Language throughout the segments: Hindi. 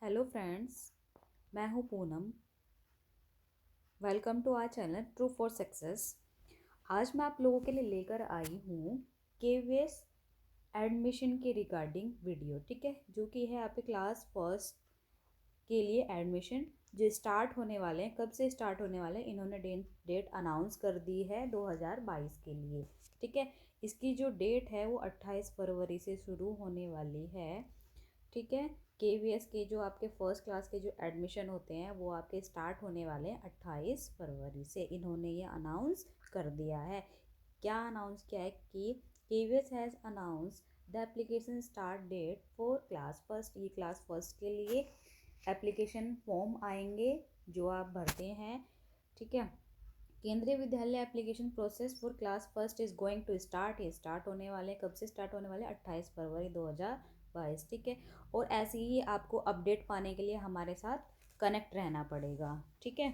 हेलो फ्रेंड्स, मैं हूँ Poonam. Welcome to our channel true for success. आज मैं आप लोगों के लिए लेकर आई हूँ केवीएस एडमिशन के रिगार्डिंग वीडियो। ठीक है, जो कि है आपके क्लास फर्स्ट के लिए एडमिशन जो स्टार्ट होने वाले हैं। कब से स्टार्ट होने वाले हैं, इन्होंने डेट अनाउंस कर दी है 2022 के लिए। ठीक है, इसकी जो डेट है वो 28 फरवरी से शुरू होने वाली है। ठीक है, केवीएस के जो आपके फर्स्ट क्लास के जो एडमिशन होते हैं वो आपके स्टार्ट होने वाले हैं 28 फरवरी से। इन्होंने ये अनाउंस कर दिया है। क्या अनाउंस किया है कि KVS has announce the application start date for class first. ये क्लास फर्स्ट के लिए एप्लीकेशन फॉर्म आएंगे जो आप भरते हैं। ठीक है, Kendriya Vidyalaya application process for class first is going to start. ये स्टार्ट होने वाले, कब से स्टार्ट होने वाले, 28 फरवरी 2022। ठीक है, और ऐसे ही आपको अपडेट पाने के लिए हमारे साथ कनेक्ट रहना पड़ेगा। ठीक है,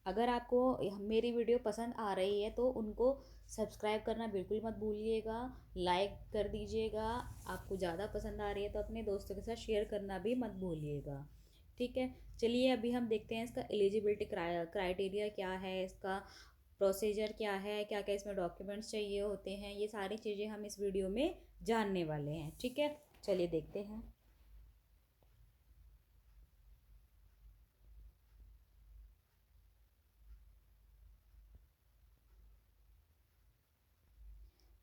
अगर आपको मेरी वीडियो पसंद आ रही है तो उनको सब्सक्राइब करना बिल्कुल मत भूलिएगा, लाइक कर दीजिएगा। आपको ज़्यादा पसंद आ रही है तो अपने दोस्तों के साथ शेयर करना भी मत भूलिएगा। ठीक है, चलिए अभी हम देखते हैं इसका एलिजिबिलिटी क्राइटेरिया क्या है, इसका प्रोसीजर क्या है, क्या क्या इसमें डॉक्यूमेंट्स चाहिए होते हैं। ये सारी चीज़ें हम इस वीडियो में जानने वाले हैं। ठीक है, चलिए देखते हैं।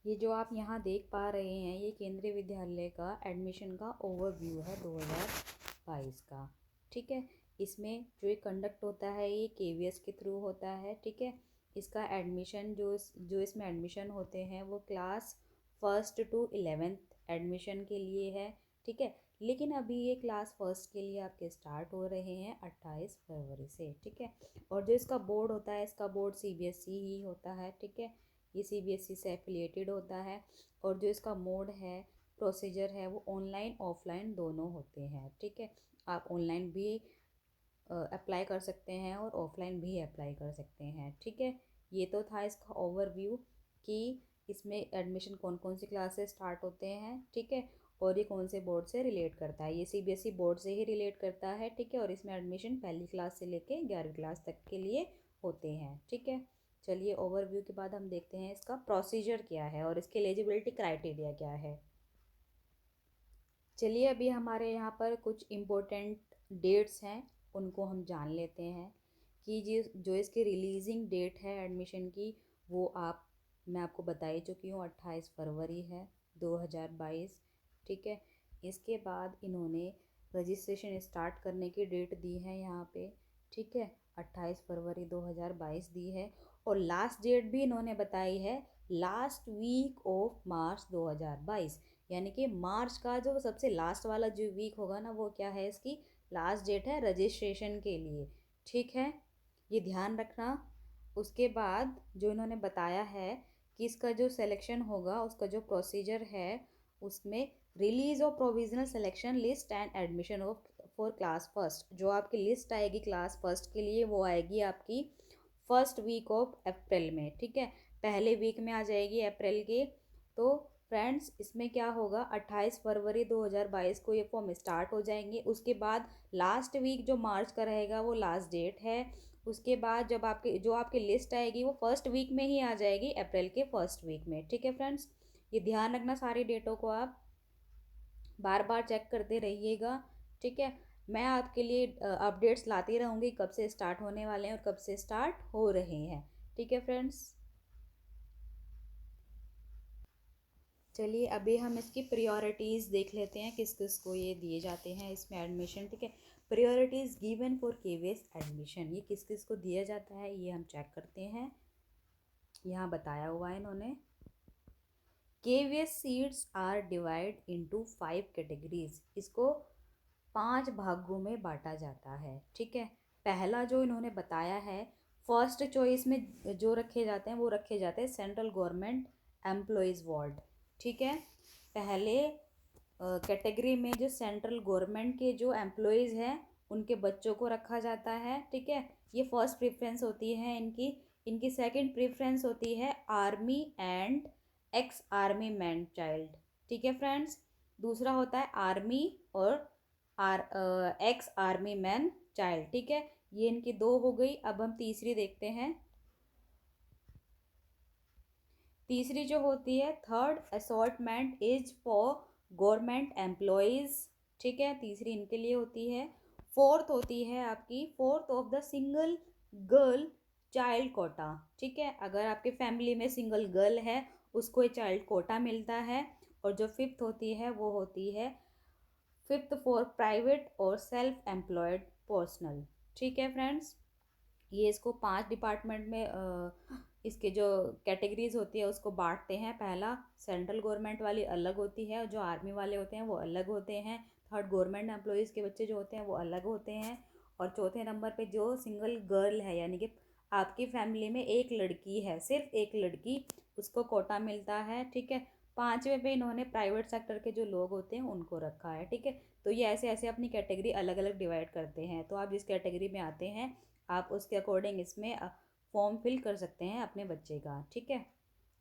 ये जो आप यहाँ देख पा रहे हैं ये केंद्रीय विद्यालय का एडमिशन का ओवरव्यू है 2022 का। ठीक है, इसमें जो ये कंडक्ट होता है ये केवीएस के थ्रू होता है। ठीक है, इसका एडमिशन जो इसमें एडमिशन होते हैं वो class first to 11th admission के लिए है। ठीक है, लेकिन अभी ये क्लास फर्स्ट के लिए आपके स्टार्ट हो रहे हैं 28 फरवरी से। ठीक है, और जो इसका बोर्ड होता है, इसका बोर्ड सीबीएसई ही होता है। ठीक है, ये सीबीएसई से एफिलिएटेड होता है। और जो इसका मोड है, प्रोसीजर है, वो ऑनलाइन ऑफलाइन दोनों होते हैं। ठीक है, आप ऑनलाइन भी अप्लाई कर सकते हैं और ऑफलाइन भी अप्लाई कर सकते हैं। ठीक है, ये तो था इसका ओवरव्यू कि इसमें एडमिशन कौन कौन सी क्लास से स्टार्ट होते हैं। ठीक है, और ये कौन से बोर्ड से रिलेट करता है। ये सीबीएसई बोर्ड से ही रिलेट करता है। ठीक है, और इसमें एडमिशन पहली क्लास से लेके 11वीं क्लास तक के लिए होते हैं। ठीक है, चलिए ओवरव्यू के बाद हम देखते हैं इसका प्रोसीजर क्या है और इसके एलिजिबिलिटी क्राइटेरिया क्या है। चलिए अभी हमारे यहाँ पर कुछ इम्पोर्टेंट डेट्स हैं, उनको हम जान लेते हैं कि जो इसकी रिलीजिंग डेट है एडमिशन की वो मैं आपको बता ही चुकी हूँ, 28 फरवरी है 2022। ठीक है, इसके बाद इन्होंने रजिस्ट्रेशन स्टार्ट करने की डेट दी है यहाँ पे। ठीक है, 28 फरवरी 2022 दी है। और लास्ट डेट भी इन्होंने बताई है लास्ट वीक ऑफ मार्च 2022, यानी कि मार्च का जो सबसे लास्ट वाला जो वीक होगा ना वो क्या है, इसकी लास्ट डेट है रजिस्ट्रेशन के लिए। ठीक है, ये ध्यान रखना। उसके बाद जो इन्होंने बताया है कि इसका जो सिलेक्शन होगा, उसका जो प्रोसीजर है, उसमें release of provisional selection list and admission of for class first. जो आपकी लिस्ट आएगी क्लास फर्स्ट के लिए वो आएगी आपकी फर्स्ट वीक ऑफ अप्रैल में। ठीक है, पहले वीक में आ जाएगी अप्रैल के। तो फ्रेंड्स इसमें क्या होगा, 28 फरवरी 2022 को ये फॉर्म स्टार्ट हो जाएंगे। उसके बाद लास्ट वीक जो मार्च का रहेगा वो लास्ट डेट है। उसके बाद जब आपकी लिस्ट आएगी वो फर्स्ट वीक में ही आ जाएगी, अप्रैल के फर्स्ट वीक में। ठीक है फ्रेंड्स, ये ध्यान रखना, सारी डेटों को आप बार बार चेक करते रहिएगा। ठीक है, मैं आपके लिए अपडेट्स लाती रहूँगी कब से स्टार्ट होने वाले हैं और कब से स्टार्ट हो रहे हैं। ठीक है फ्रेंड्स, चलिए अभी हम इसकी प्रायोरिटीज़ देख लेते हैं, किस किस को ये दिए जाते हैं इसमें एडमिशन। ठीक है, priorities given for KVS admission, ये किस किस को दिया जाता है ये हम चेक करते हैं। यहाँ बताया हुआ है इन्होंने, KVS seats are divide into 5 categories. इसको 5 भागों में बांटा जाता है। ठीक है, पहला जो इन्होंने बताया है, फर्स्ट चॉइस में जो रखे जाते हैं वो रखे जाते हैं सेंट्रल गवर्नमेंट एम्प्लॉयज़ वार्ड। ठीक है, पहले कैटेगरी में जो सेंट्रल गवर्नमेंट के जो एम्प्लॉयज़ हैं उनके बच्चों को रखा जाता है। ठीक है, ये फर्स्ट प्रेफरेंस होती है इनकी। इनकी सेकंड प्रेफरेंस होती है army and ex army man child. ठीक है फ्रेंड्स, दूसरा होता है आर्मी और एक्स आर्मी मैन चाइल्ड। ठीक है, ये इनकी दो हो गई। अब हम तीसरी देखते हैं। तीसरी जो होती है, third assortment is for government employees. ठीक है, तीसरी इनके लिए होती है। फोर्थ होती है आपकी, fourth of the single girl child quota. ठीक है, अगर आपके फैमिली में सिंगल गर्ल है उसको ये चाइल्ड कोटा मिलता है। और जो फिफ्थ होती है वो होती है फिफ्थ फॉर प्राइवेट और सेल्फ एम्प्लॉयड पर्सनल। ठीक है फ्रेंड्स, ये इसको 5 डिपार्टमेंट में इसके जो कैटेगरीज होती है उसको बांटते हैं। पहला, सेंट्रल गवर्नमेंट वाली अलग होती है, और जो आर्मी वाले होते हैं वो अलग होते हैं। थर्ड, गवर्नमेंट एम्प्लॉयज़ के बच्चे जो होते हैं वो अलग होते हैं। और चौथे नंबर पे जो सिंगल गर्ल है, यानी कि आपकी फैमिली में एक लड़की है, सिर्फ एक लड़की, उसको कोटा मिलता है। ठीक है, पाँचवें पे इन्होंने प्राइवेट सेक्टर के जो लोग होते हैं उनको रखा है। ठीक है, तो ये ऐसे ऐसे अपनी कैटेगरी अलग अलग डिवाइड करते हैं। तो आप जिस कैटेगरी में आते हैं आप उसके अकॉर्डिंग इसमें फॉर्म फिल कर सकते हैं अपने बच्चे का। ठीक है,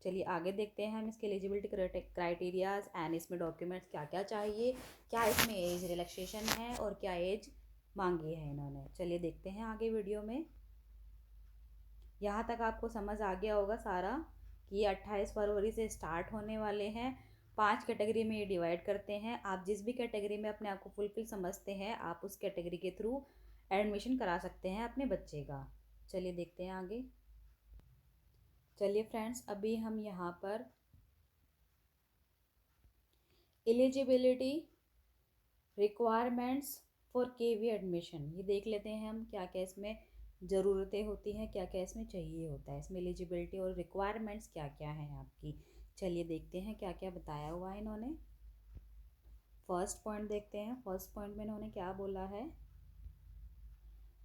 चलिए आगे देखते हैं हम इसके एलिजिबिलिटी क्राइटेरियाज एंड इसमें डॉक्यूमेंट्स क्या क्या चाहिए, क्या इसमें एज रिलैक्सेशन है और क्या एज मांगी है इन्होंने। चलिए देखते हैं आगे वीडियो में। यहाँ तक आपको समझ आ गया होगा सारा कि ये 28 फरवरी से स्टार्ट होने वाले हैं। 5 कैटेगरी में ये डिवाइड करते हैं। आप जिस भी कैटेगरी में अपने आप को फुलफिल समझते हैं आप उस कैटेगरी के थ्रू एडमिशन करा सकते हैं अपने बच्चे का। चलिए देखते हैं आगे। चलिए फ्रेंड्स, अभी हम यहाँ पर eligibility requirements for KV admission ये देख लेते हैं हम, क्या क्या इसमें ज़रूरतें होती हैं, क्या क्या इसमें चाहिए होता है। इसमें एलिजिबिलिटी और रिक्वायरमेंट्स क्या क्या हैं आपकी। चलिए देखते हैं क्या क्या बताया हुआ है इन्होंने। फर्स्ट पॉइंट देखते हैं। फर्स्ट पॉइंट में इन्होंने क्या बोला है,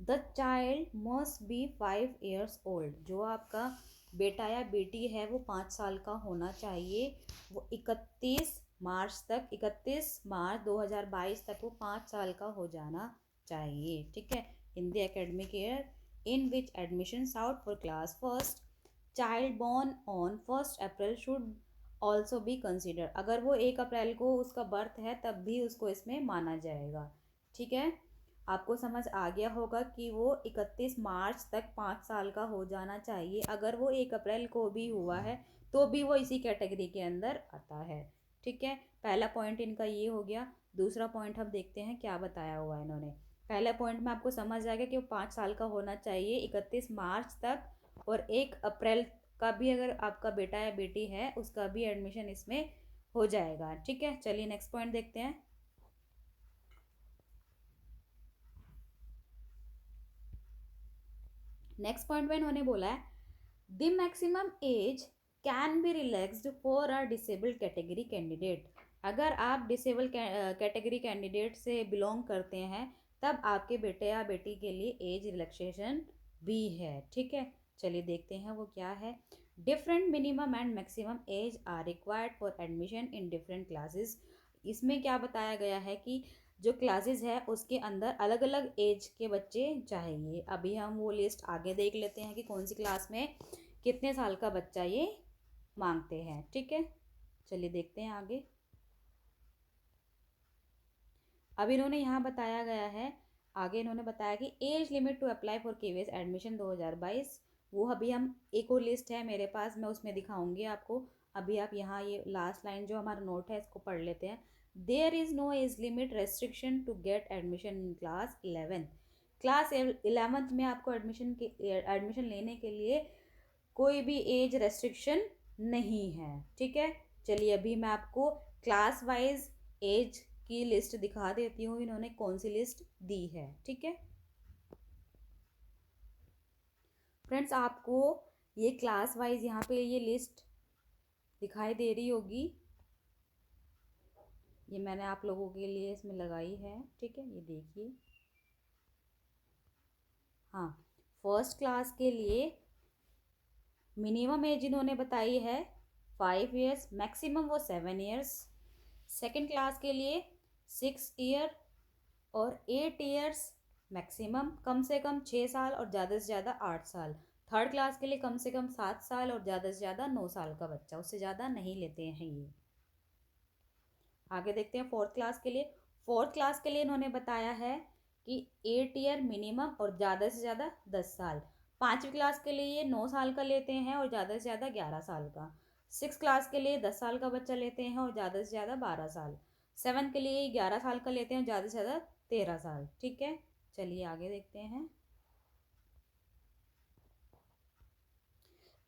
the child must be 5 years old. जो आपका बेटा या बेटी है वो 5 साल का होना चाहिए। वो 31 मार्च 2022 तक वो 5 साल का हो जाना चाहिए। ठीक है, in the academic year in which admissions out for class first child born on 1 April should also be consider. अगर वो 1 अप्रैल को उसका बर्थ है तब भी उसको इसमें माना जाएगा। ठीक है, आपको समझ आ गया होगा कि वो 31 मार्च तक 5 साल का हो जाना चाहिए। अगर वो 1 अप्रैल को भी हुआ है तो भी वो इसी कैटेगरी के अंदर आता है। ठीक है, पहला पॉइंट इनका ये हो गया। दूसरा पॉइंट हम देखते हैं क्या बताया हुआ है इन्होंने। पहला पॉइंट में आपको समझ आ गया कि वो 5 साल का होना चाहिए 31 मार्च तक, और 1 अप्रैल का भी अगर आपका बेटा या बेटी है उसका भी एडमिशन इसमें हो जाएगा। ठीक है, चलिए नेक्स्ट पॉइंट देखते हैं। नेक्स्ट पॉइंट में इन्होंने बोला है the maximum age can be relaxed for a disabled category candidate. अगर आप डिसेबल कैटेगरी कैंडिडेट से बिलोंग करते हैं तब आपके बेटे या बेटी के लिए एज रिलैक्सेशन भी है। ठीक है, चलिए देखते हैं वो क्या है। Different minimum and maximum age are required for admission in different classes. इसमें क्या बताया गया है कि जो क्लासेस है उसके अंदर अलग अलग एज के बच्चे चाहिए। अभी हम वो लिस्ट आगे देख लेते हैं कि कौन सी क्लास में कितने साल का बच्चा ये मांगते हैं। ठीक है, चलिए देखते हैं आगे। अब इन्होंने यहाँ बताया गया है, आगे इन्होंने बताया कि age limit to apply for KVS admission 2022। वो अभी हम एक और लिस्ट है मेरे पास, मैं उसमें दिखाऊंगी आपको। अभी आप यहाँ ये लास्ट लाइन जो हमारा नोट है इसको पढ़ लेते हैं। There is no age limit restriction to get admission in class 11। Class 11th में आपको एडमिशन लेने के लिए कोई भी एज रेस्ट्रिक्शन नहीं है। ठीक है, चलिए अभी मैं आपको क्लास वाइज एज की लिस्ट दिखा देती हूँ, इन्होंने कौन सी लिस्ट दी है। ठीक है फ्रेंड्स, आपको ये क्लास वाइज यहाँ पे ये लिस्ट दिखाई दे रही होगी, ये मैंने आप लोगों के लिए इसमें लगाई है। ठीक है, ये देखिए। हाँ, फर्स्ट क्लास के लिए मिनिमम एज इन्होंने बताई है 5 years, मैक्सिमम वो 7 years। सेकेंड क्लास के लिए 6 year और 8 years मैक्सिमम, कम से कम 6 साल और ज़्यादा से ज़्यादा 8 साल। थर्ड क्लास के लिए कम से कम 7 साल और ज़्यादा से ज़्यादा 9 साल का बच्चा, उससे ज़्यादा नहीं लेते हैं ये। आगे देखते हैं फोर्थ क्लास के लिए। 4th क्लास के लिए इन्होंने बताया है कि 8 ईयर मिनिमम और ज़्यादा से ज़्यादा 10 साल। 5वीं क्लास के लिए ये 9 साल का लेते हैं और ज़्यादा से ज़्यादा 11 साल का। 6th क्लास के लिए 10 साल का बच्चा लेते हैं और ज़्यादा से ज़्यादा 12 साल। 7th के लिए 11 साल का लेते हैं, ज़्यादा से ज़्यादा 13 साल। ठीक है, चलिए आगे देखते हैं।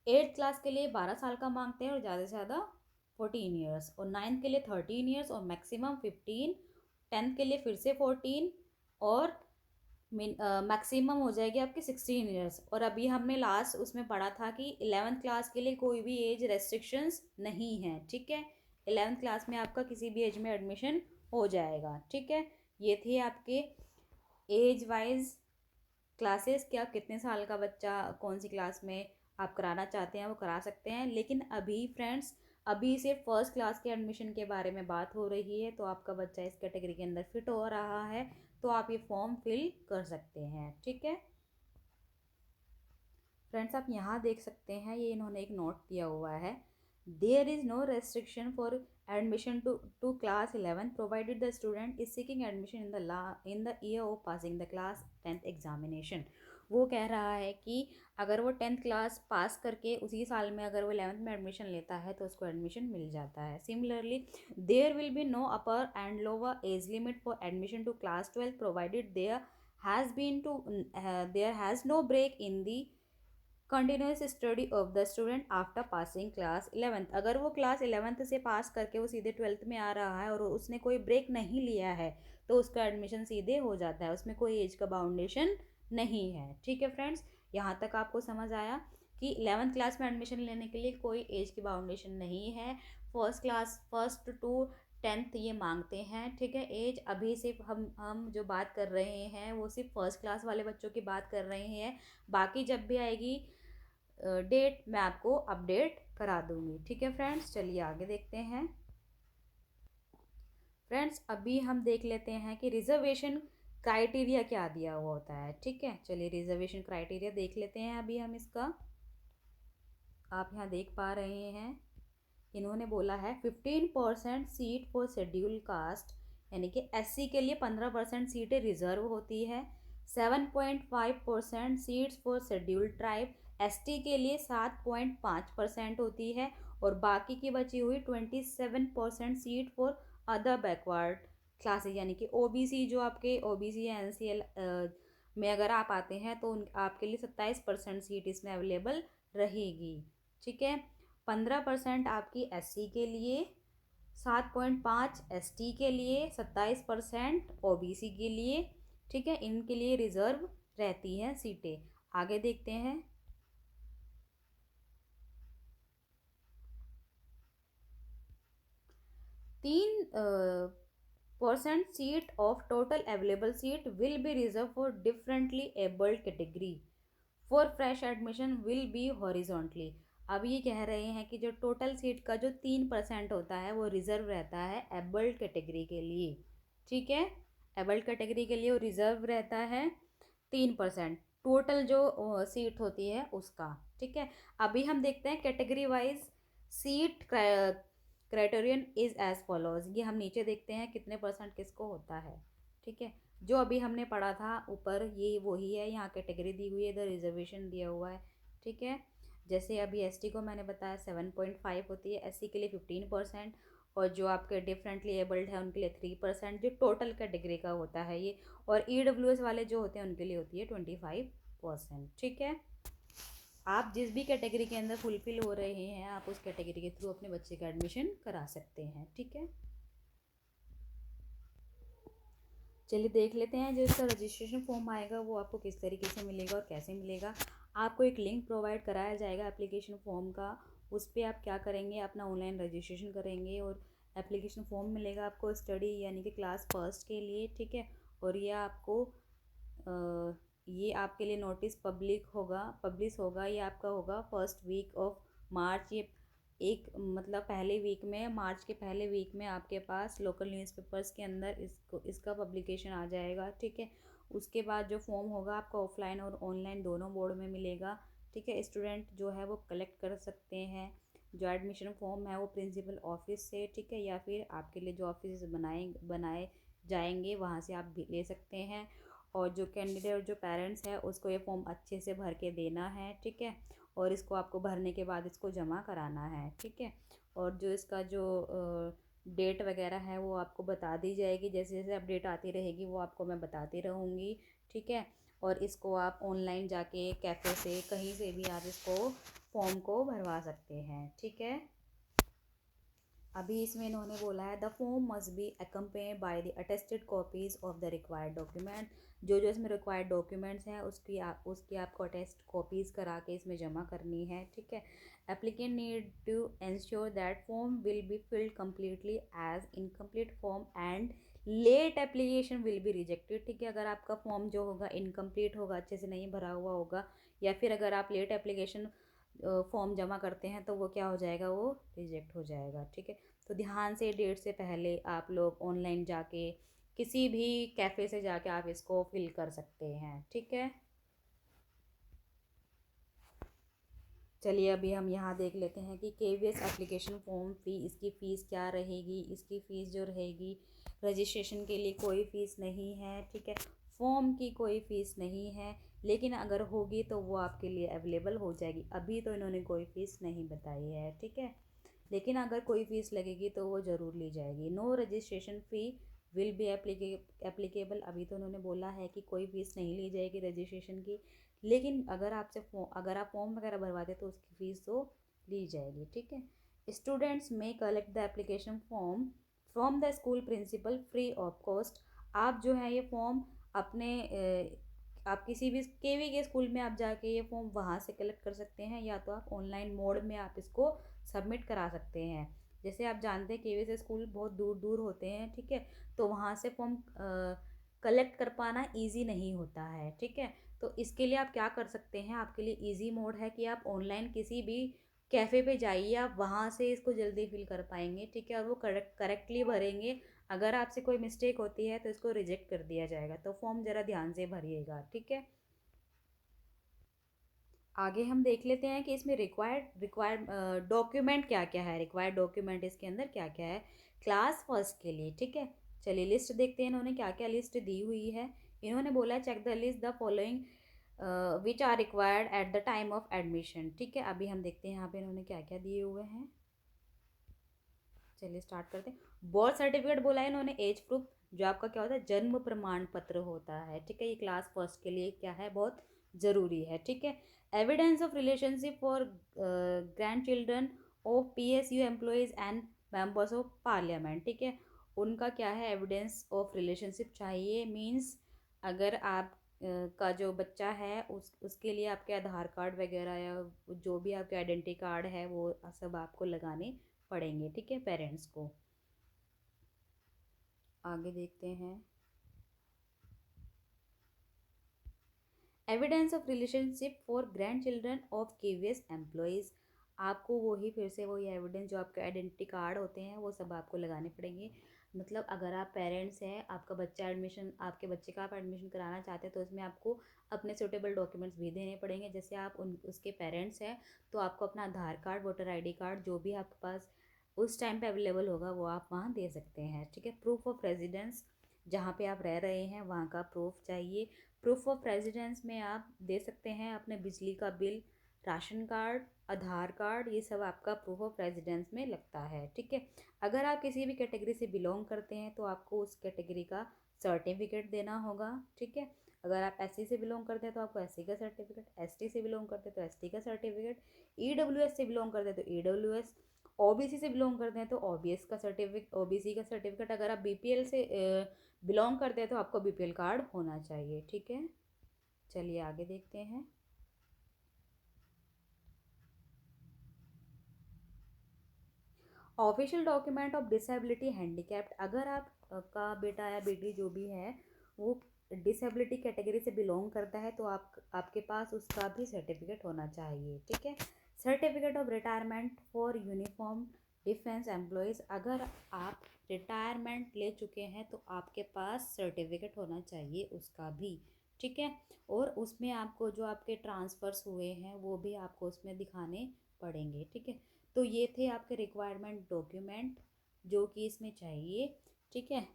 8th क्लास के लिए 12 साल का मांगते हैं और ज़्यादा से ज़्यादा 14 ईयर्स, और 9th के लिए 13 ईयर्स और मैक्सिमम 15। 10th के लिए फिर से 14 और मैक्सिमम हो जाएगी आपकी 16 ईयर्स। और अभी हमने लास्ट उसमें पढ़ा था कि 11th क्लास के लिए कोई भी एज रेस्ट्रिक्शंस नहीं है। ठीक है, 11th क्लास में आपका किसी भी एज में एडमिशन हो जाएगा। ठीक है, ये थे आपके एज वाइज क्लासेस कि आप कितने साल का बच्चा कौन सी क्लास में आप कराना चाहते हैं वो करा सकते हैं। लेकिन अभी फ्रेंड्स, अभी सिर्फ फर्स्ट क्लास के एडमिशन के बारे में बात हो रही है, तो आपका बच्चा इस कैटेगरी के अंदर फिट हो रहा है तो आप ये फॉर्म फिल कर सकते हैं। ठीक है फ्रेंड्स, आप यहाँ देख सकते हैं, ये इन्होंने एक नोट दिया हुआ है। There is no restriction for admission to class 11 provided the student is seeking admission in the year of passing the class 10th examination. वो कह रहा है कि अगर वो 10th क्लास पास करके उसी साल में अगर वो 11th में एडमिशन लेता है तो उसको एडमिशन मिल जाता है। Similarly there will be no upper and lower age limit for admission to class 12 provided there has no break in the continuous study of the student after passing class 11th। अगर वो क्लास 11th से पास करके वो सीधे 12th में आ रहा है और उसने कोई ब्रेक नहीं लिया है तो उसका एडमिशन सीधे हो जाता है, उसमें कोई एज का बाउंडेशन नहीं है। ठीक है फ्रेंड्स, यहाँ तक आपको समझ आया कि 11th क्लास में एडमिशन लेने के लिए कोई एज की बाउंडेशन नहीं है। फर्स्ट टू 10th ये मांगते हैं। ठीक है, एज अभी सिर्फ हम जो बात कर रहे हैं वो सिर्फ फर्स्ट क्लास वाले बच्चों की बात कर रहे हैं। बाकी जब भी आएगी डेट मैं आपको अपडेट करा दूंगी। ठीक है फ्रेंड्स, चलिए आगे देखते हैं। फ्रेंड्स, अभी हम देख लेते हैं कि रिजर्वेशन क्राइटेरिया क्या दिया हुआ होता है। ठीक है, चलिए रिजर्वेशन क्राइटेरिया देख लेते हैं अभी हम इसका। आप यहाँ देख पा रहे हैं, इन्होंने बोला है 15% सीट फॉर शेड्यूल कास्ट, यानी कि SC के लिए 15% सीटें रिजर्व होती है। 7.5% seats for schedule tribe, ST के लिए 7.5% होती है। और बाकी की बची हुई 27% seat for other backward classes, यानी कि OBC, जो आपके OBC या NCL में अगर आप आते हैं तो आपके लिए 27% सीट इसमें अवेलेबल रहेगी। ठीक है, 15% आपकी SC के लिए, 7.5 ST के लिए, 27% OBC के लिए। ठीक है, इनके लिए रिजर्व रहती हैं सीटें। आगे देखते हैं। 3% seat of total available seat will be reserve for differently abled category for fresh admission will be horizontally. अब ये कह रहे हैं कि जो टोटल सीट का जो 3% होता है वो रिजर्व रहता है एबल्ड कैटेगरी के लिए। ठीक है, एबल्ड कैटेगरी के लिए वो रिजर्व रहता है 3% टोटल जो सीट होती है उसका। ठीक है, अभी हम देखते हैं category wise seat criterion is as follows. ये हम नीचे देखते हैं कितने परसेंट किसको होता है। ठीक है, जो अभी हमने पढ़ा था ऊपर ये वही है, यहाँ कैटेगरी दी हुई है, इधर रिजर्वेशन दिया हुआ है। ठीक है, जैसे अभी ST को मैंने बताया 7.5 होती है, SC के लिए 15%, और जो आपके डिफरेंटली एबल्ड है उनके लिए 3%, जो टोटल कैटेगरी का होता है ये। और EWS वाले जो होते हैं उनके लिए होती है 25%। ठीक है, आप जिस भी कैटेगरी के अंदर फुलफिल हो रहे हैं आप उस कैटेगरी के थ्रू अपने बच्चे का एडमिशन करा सकते हैं। ठीक है, चलिए देख लेते हैं जो इसका रजिस्ट्रेशन फॉर्म आएगा वो आपको किस तरीके से मिलेगा और कैसे मिलेगा। आपको एक लिंक प्रोवाइड कराया जाएगा एप्लीकेशन फॉर्म का, उस पर आप क्या करेंगे, अपना ऑनलाइन रजिस्ट्रेशन करेंगे और एप्लीकेशन फॉर्म मिलेगा आपको स्टडी यानी कि क्लास फर्स्ट के लिए। ठीक है, और ये आपको ये आपके लिए नोटिस पब्लिश होगा, ये आपका होगा फर्स्ट वीक ऑफ मार्च। ये एक मतलब पहले वीक में, मार्च के पहले वीक में आपके पास लोकल न्यूज़पेपर्स के अंदर इसका पब्लिकेशन आ जाएगा। ठीक है, उसके बाद जो फॉर्म होगा आपका ऑफलाइन और ऑनलाइन दोनों मोड में मिलेगा। ठीक है, स्टूडेंट जो है वो कलेक्ट कर सकते हैं जो एडमिशन फॉर्म है वो प्रिंसिपल ऑफिस से। ठीक है, या फिर आपके लिए जो ऑफिस बनाए जाएंगे, वहाँ से आप भी ले सकते हैं। और जो कैंडिडेट और जो पेरेंट्स है उसको ये फॉर्म अच्छे से भर के देना है, ठीक है। और इसको आपको भरने के बाद इसको जमा कराना है, ठीक है। और जो इसका जो डेट वगैरह है वो आपको बता दी जाएगी, जैसे जैसे अपडेट आती रहेगी वो आपको मैं बताती रहूँगी, ठीक है। और इसको आप ऑनलाइन जाके कैफ़े से कहीं से भी आप इसको फॉर्म को भरवा सकते हैं, ठीक है। अभी इसमें इन्होंने बोला है the form must be accompanied by the attested copies of the required document. जो जो इसमें रिक्वायर्ड डॉक्यूमेंट्स हैं उसकी आपको अटेस्ट कॉपीज़ करा के इसमें जमा करनी है, ठीक है। Applicant need to ensure that form will be filled completely as incomplete form and late application will be rejected, ठीक है। अगर आपका फॉर्म जो होगा इनकम्प्लीट होगा, अच्छे से नहीं भरा हुआ होगा, या फिर अगर आप लेट एप्लीकेशन फॉर्म जमा करते हैं तो वो क्या हो जाएगा, वो रिजेक्ट हो जाएगा, ठीक है। तो ध्यान से डेट से पहले आप लोग ऑनलाइन जाके किसी भी कैफ़े से जाके आप इसको फिल कर सकते हैं, ठीक है। चलिए अभी हम यहाँ देख लेते हैं कि केवीएस एप्लीकेशन फॉर्म फ़ी, इसकी फ़ीस क्या रहेगी। इसकी फ़ीस जो रहेगी, रजिस्ट्रेशन के लिए कोई फ़ीस नहीं है, ठीक है। फॉर्म की कोई फ़ीस नहीं है, लेकिन अगर होगी तो वो आपके लिए अवेलेबल हो जाएगी। अभी तो इन्होंने कोई फ़ीस नहीं बताई है, ठीक है। लेकिन अगर कोई फ़ीस लगेगी तो वो ज़रूर ली जाएगी। No registration fee will be applicable. अभी तो उन्होंने बोला है कि कोई फ़ीस नहीं ली जाएगी रजिस्ट्रेशन की, लेकिन अगर आप फॉर्म वगैरह भरवाते तो उसकी फ़ीस तो ली जाएगी, ठीक है। Students may collect the application form from the school principal free of cost. आप जो है ये फॉर्म अपने आप किसी भी केवी के स्कूल में आप जाके ये फॉर्म वहाँ से कलेक्ट कर सकते हैं, या तो आप ऑनलाइन मोड में आप इसको सबमिट करा सकते हैं। जैसे आप जानते हैं केवी से स्कूल बहुत दूर दूर होते हैं, ठीक है। तो वहाँ से फॉर्म कलेक्ट कर पाना ईजी नहीं होता है, ठीक है। तो इसके लिए आप क्या कर सकते हैं, आपके लिए इजी मोड है कि आप ऑनलाइन किसी भी कैफ़े पे जाइए, आप वहाँ से इसको जल्दी फिल कर पाएंगे, ठीक है। और वो करेक्टली भरेंगे। अगर आपसे कोई मिस्टेक होती है तो इसको रिजेक्ट कर दिया जाएगा। तो फॉर्म ज़रा ध्यान से भरिएगा, ठीक है। आगे हम देख लेते हैं कि इसमें रिक्वायर्ड डॉक्यूमेंट क्या क्या है। रिक्वायर्ड डॉक्यूमेंट इसके अंदर क्या क्या है क्लास फर्स्ट के लिए, ठीक है। चलिए लिस्ट देखते हैं इन्होंने क्या क्या लिस्ट दी हुई है। इन्होंने बोला है check the list the following which are required at the time of admission, ठीक है। अभी हम देखते हैं यहाँ पे इन्होंने क्या क्या दिए हुए हैं। चलिए स्टार्ट करते हैं। बर्थ सर्टिफिकेट बोला है इन्होंने, एज प्रूफ जो आपका क्या होता है जन्म प्रमाण पत्र होता है, ठीक है। ये क्लास फर्स्ट के लिए क्या है, बहुत ज़रूरी है, ठीक है। Evidence of relationship for grand children of PSU employees and members of parliament, ठीक है। उनका क्या है, एविडेंस ऑफ रिलेशनशिप चाहिए। मीन्स अगर आप का जो बच्चा है उसके लिए आपके आधार कार्ड वगैरह या जो भी आपके आइडेंटिटी कार्ड है वो सब आपको लगाने पढ़ेंगे, ठीक है, पेरेंट्स को। आगे देखते हैं। Evidence of relationship for grand children of KVS employees. आपको वही फिर से वही एविडेंस जो आपके आइडेंटिटी कार्ड होते हैं वो सब आपको लगाने पड़ेंगे। मतलब अगर आप पेरेंट्स हैं, आपके बच्चे का आप एडमिशन कराना चाहते हैं तो उसमें आपको अपने सूटेबल डॉक्यूमेंट्स भी देने पड़ेंगे। जैसे आप उसके पेरेंट्स हैं तो आपको अपना आधार कार्ड, वोटर ID कार्ड जो भी आपके पास उस टाइम पे अवेलेबल होगा वो आप वहाँ दे सकते हैं, ठीक है। प्रूफ ऑफ रेजिडेंस, जहाँ पे आप रह रहे हैं वहाँ का प्रूफ चाहिए। प्रूफ ऑफ रेजिडेंस में आप दे सकते हैं अपने बिजली का बिल, राशन कार्ड, आधार कार्ड, ये सब आपका प्रूफ ऑफ रेजिडेंस में लगता है, ठीक है। अगर आप किसी भी कैटेगरी से बिलोंग करते हैं तो आपको उस कैटेगरी का सर्टिफिकेट देना होगा, ठीक है। अगर आप SC से बिलोंग करते हैं तो आपको SC का सर्टिफिकेट, ST से बिलोंग करते हैं तो ST का सर्टिफिकेट, EWS से बिलोंग करते हैं तो EWS, OBC से बिलोंग करते हैं तो OBC का सर्टिफिकेट। अगर आप BPL से बिलोंग करते हैं तो आपको BPL कार्ड होना चाहिए, ठीक है। चलिए आगे देखते हैं। Official document of disability handicapped, अगर आप का बेटा या बेटी जो भी है वो डिसेबिलिटी कैटेगरी से बिलोंग करता है तो आपके पास उसका भी सर्टिफिकेट होना चाहिए, ठीक है। Certificate of retirement for uniform defence employees, अगर आप रिटायरमेंट ले चुके हैं तो आपके पास सर्टिफिकेट होना चाहिए उसका भी, ठीक है। और उसमें आपको जो आपके ट्रांसफ़र्स हुए हैं वो भी आपको उसमें दिखाने पड़ेंगे, ठीक है। तो ये थे आपके रिक्वायरमेंट डॉक्यूमेंट जो कि इसमें चाहिए, ठीक है।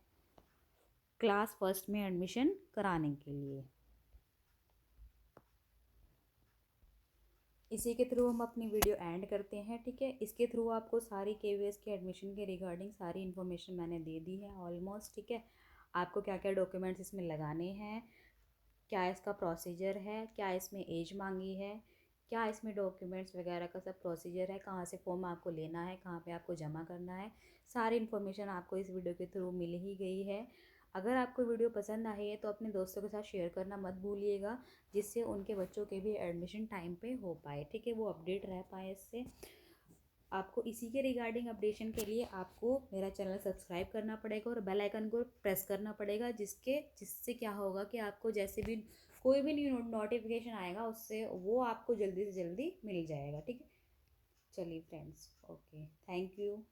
क्लास फर्स्ट में एडमिशन कराने के लिए। इसी के थ्रू हम अपनी वीडियो एंड करते हैं, ठीक है। इसके थ्रू आपको सारी केवीएस के एडमिशन के रिगार्डिंग सारी इन्फॉर्मेशन मैंने दे दी है ऑलमोस्ट, ठीक है। आपको क्या क्या डॉक्यूमेंट्स इसमें लगाने हैं, क्या इसका प्रोसीजर है, क्या इसमें एज मांगी है, क्या इसमें डॉक्यूमेंट्स वगैरह का सब प्रोसीजर है, कहाँ से फॉर्म आपको लेना है, कहाँ पे आपको जमा करना है, सारी इन्फॉर्मेशन आपको इस वीडियो के थ्रू मिल ही गई है। अगर आपको वीडियो पसंद आई है तो अपने दोस्तों के साथ शेयर करना मत भूलिएगा, जिससे उनके बच्चों के भी एडमिशन टाइम पे हो पाए, ठीक है, वो अपडेट रह पाए इससे। आपको इसी के रिगार्डिंग अपडेशन के लिए आपको मेरा चैनल सब्सक्राइब करना पड़ेगा और बेल आइकन को प्रेस करना पड़ेगा, जिससे क्या होगा कि आपको जैसे भी कोई भी न्यू नोटिफिकेशन आएगा उससे वो आपको जल्दी से जल्दी मिल जाएगा, ठीक है। चलिए फ्रेंड्स, ओके, थैंक यू।